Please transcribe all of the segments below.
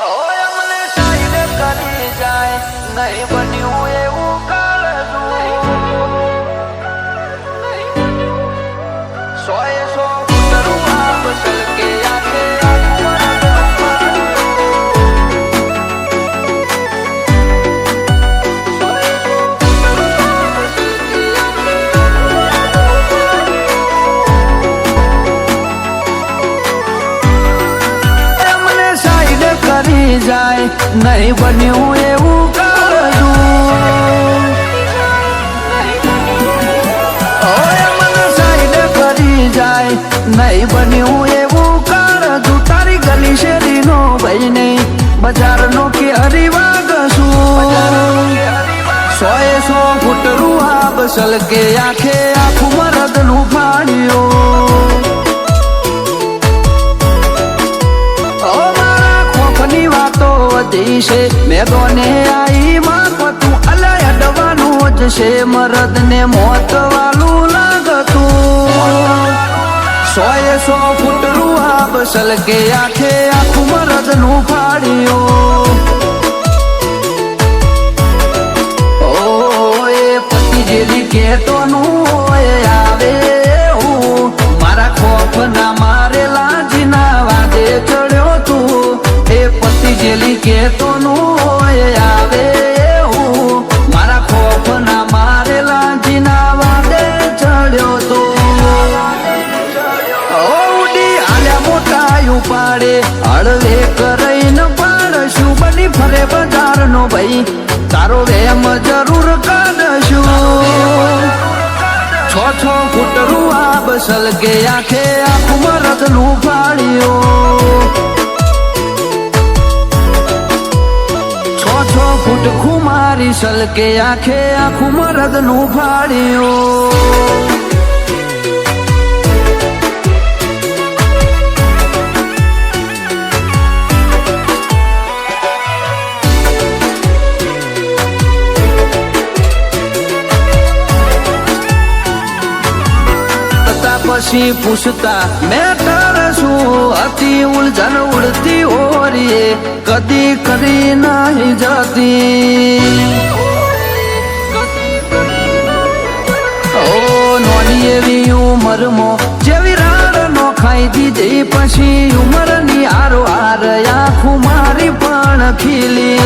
મને સાઈડ કરી જાય નહીં બન્યું એવું કાળજું સોએ સો કૂતરું આપ સલકે આખે જાય નહીં બન્યું એવું કાળજું મને સાઈડ કરી જાય નહીં બન્યું એવું કાળજું તારી ગલી શેરીનો ભાઈ નહીં બજારનો કે હરિવાગશું સોએ સો ફૂટરું આ બસલ કે આખે આખું મરદનું ફાડ્યું મેદોને આઈ માં તું અલય અડવાનું જ છે મરદ ને મોત વાલું લાગતું સોએ સો ફૂટરું આ બસલ કે આખે આખું મરદ નું ફાડ્યું ઓ એ પતિ જેલી કેતોનું આવે હું મારા ખોફ ના મારેલા જીના વાદે ચડ્યો તું એ પતિ જેલી કેતોનું આવે હું મારા ખોફ ના મારેલા જીના વાદે ચડ્યો તો ઉડી હાલ્યા મોટા ઉપાડે હળવે કરઈ ન પાડશું બની ફરે બજાર નો ભાઈ તારો વેમ જરૂર કાઢશું છો ફૂટરું આ બસલ કે આખે આખું મરદ નું ફાડ્યું ફૂટ ખુમારી સલકે આખે આખું મરદ નું ફાડ્યું પછી પૂછતા મેં તરશું અતિ ઉલઝન ઉડતી ઓરીએ કદી કરી નહીં જતી ઓ નોની એવી ઉંમરમાં જેવી રાડ નો ખાઈ દીધી પછી ઉંમરની આરો આર આખું મારી પણ ખીલી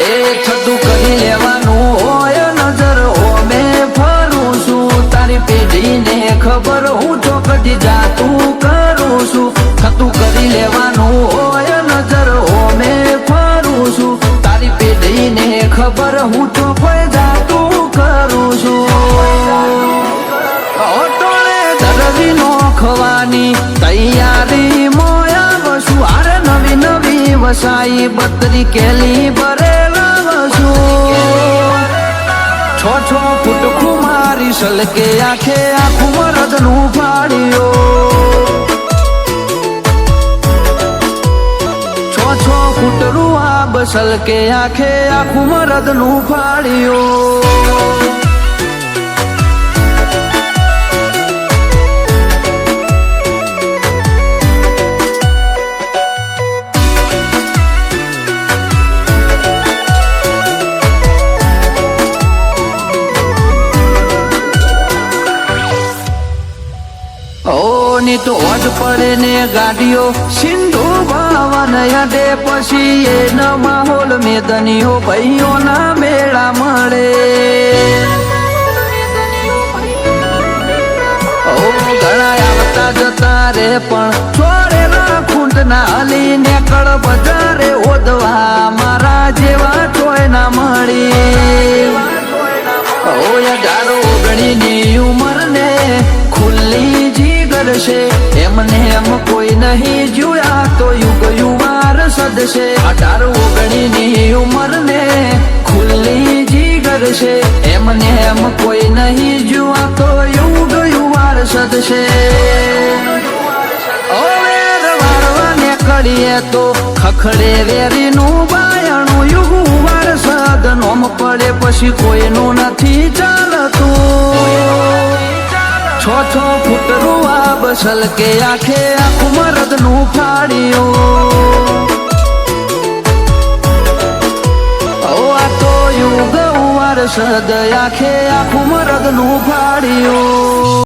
એ થતું કરી લેવાનું હોય નજર ઓ મેં ફરું છું તારી પેઢીને ખબર હું ચોકડી જાતું કરું છું થતું કરી લેવાનું હોય નજર ઓ મેં ફરું છું તારી પેઢીને ખબર હું ચોકડી જાતું કરું છું ઓટોળે ધરવી નોખવાની તૈયારી મોયા વસું આરે નવી નવી વસાઈ બત્રી કેલી ભરેલા વસું છો ફૂટ ખુમારી સલકે આખે આખું મરદ નું ફાડ્યું છો ફૂટરું આ બસલ કે આખે આખું મરદ નું ફાડ્યું ની તો ઓજ પડે ને ગાડીઓ સિંધુ ભવન યડે પછી એન માહોલ મેદનીઓ ભાઈઓના મેળા મળે ઓ ઘણા આવતા જતા રે પણ છોડેલા ખૂંદ ના હલી ને કળ બજારે ઓદવા મારા જેવા ચોય ના મળી ઓ 18-19 ની ઉંમર ને ખુલ્લી છે એમને એમ કોઈ નહીં જોયા તો યુગ યુવાર સદશે 18-19 ની ઉંમર ને ખુલ્લી જીગર છે એમને એમ કોઈ નહીં જોયા તો યુગ યુવાર સદશે વારવાને કડીએ તો ખખડે વેરીનું બાયણું યુગ વાર સદ નોમ પડે પછી કોઈનું નથી ચાલતું છો ફૂટરું આ બસલ કે આખે આખું મરદ નું ફાડ્યું યુગ વાર સદ આખે આખું મરદનું ફાડ્યું